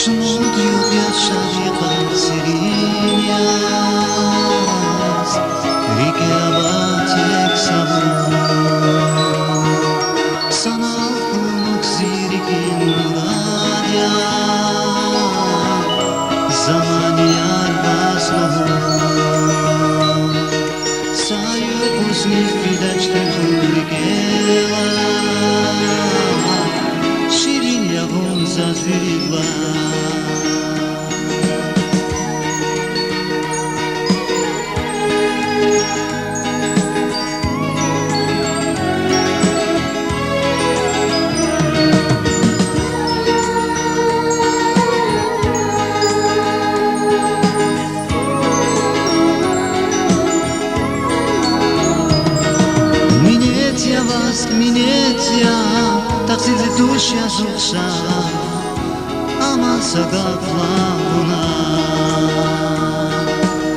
Шмудью я шарика сиреньяс, реке абатек саву. Sanal kumuk zirgin muradya, zaman yar basmahu. Sayu uzni fidaçte hurgela, şirin yavun zazvirigla. Minetya, taksizi duşa zuksa, aman sakatlavuna.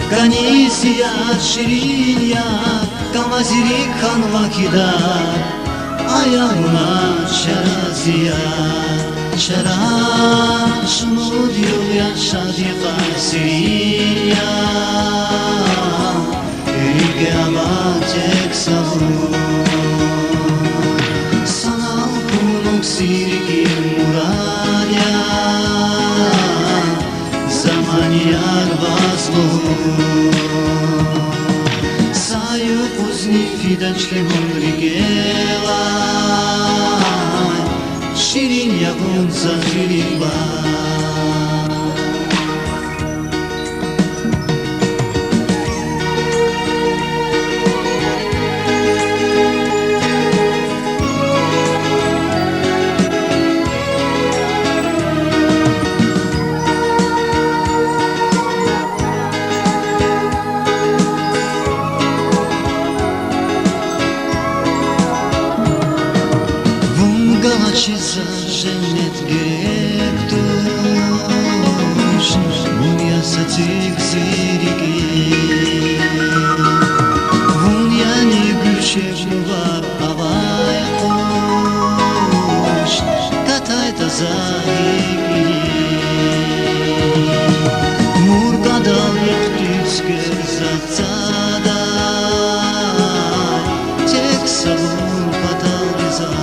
Kanisiya, şirinya, kamaziri kan vakidar, ayağına şeraziya. Şerab, şumud yol yaşadı kasirinya, erike abatek savun. Sirgin muradya, zaman yar baslu. Sayu uzni fidaçli humrigela, şirin yavun zazirigla. Чиза женет gerek duş, Vunya satık zirigi, Vunyani gülşek var havaya koş, Tatay tazahigi, Murgadal yok düzgür zatsada, Tek savun patal güzel.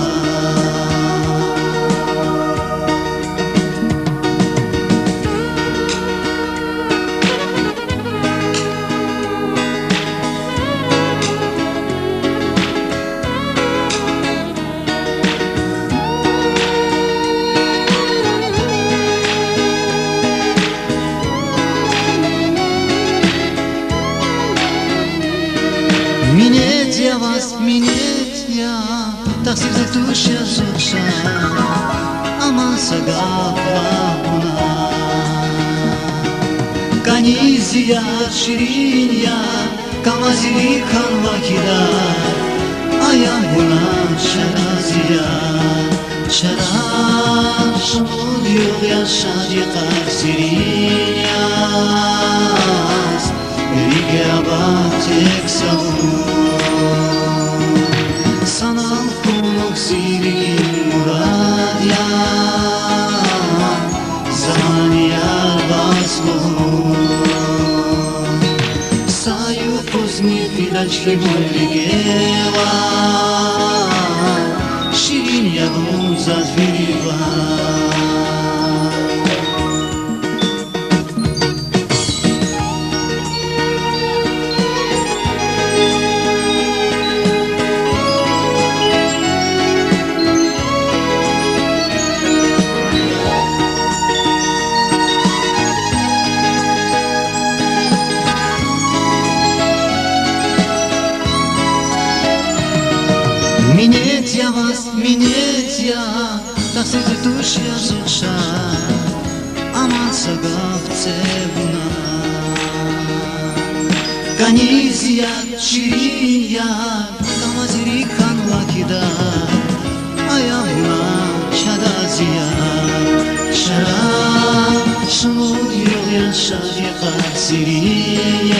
Minetya vas, minetya, taksizi duşa zuksa, aman sagaflavuna. Kanisiya, şirinya, kamaziri kan vakidar, ayağına şeraziya. Şerab, şumud yol yaşadı kasirinyas, erike abatek savun. Sanal kumuk sirgin muradya, zaman yar baslu. Sayu uzni fidaçli mulligela, şirin yavun zazvirigla. Minetya vas, minetya, taksizi duşa zuksa, aman sagafce buna. Kanisiya, şirinya, kamaziri kan vakidar, ayağına şadaziya. Şerab, şumud yol yaşadı kasirinyas,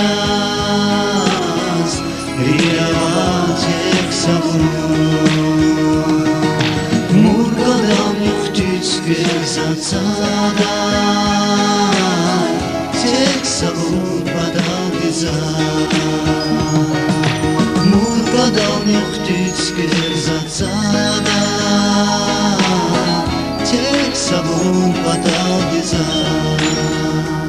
erike abatek savun. Murgadal yok düzgün zatsada tek savun badal güzel Mur badal yuhtüçkür zatsada tek savun badal güzel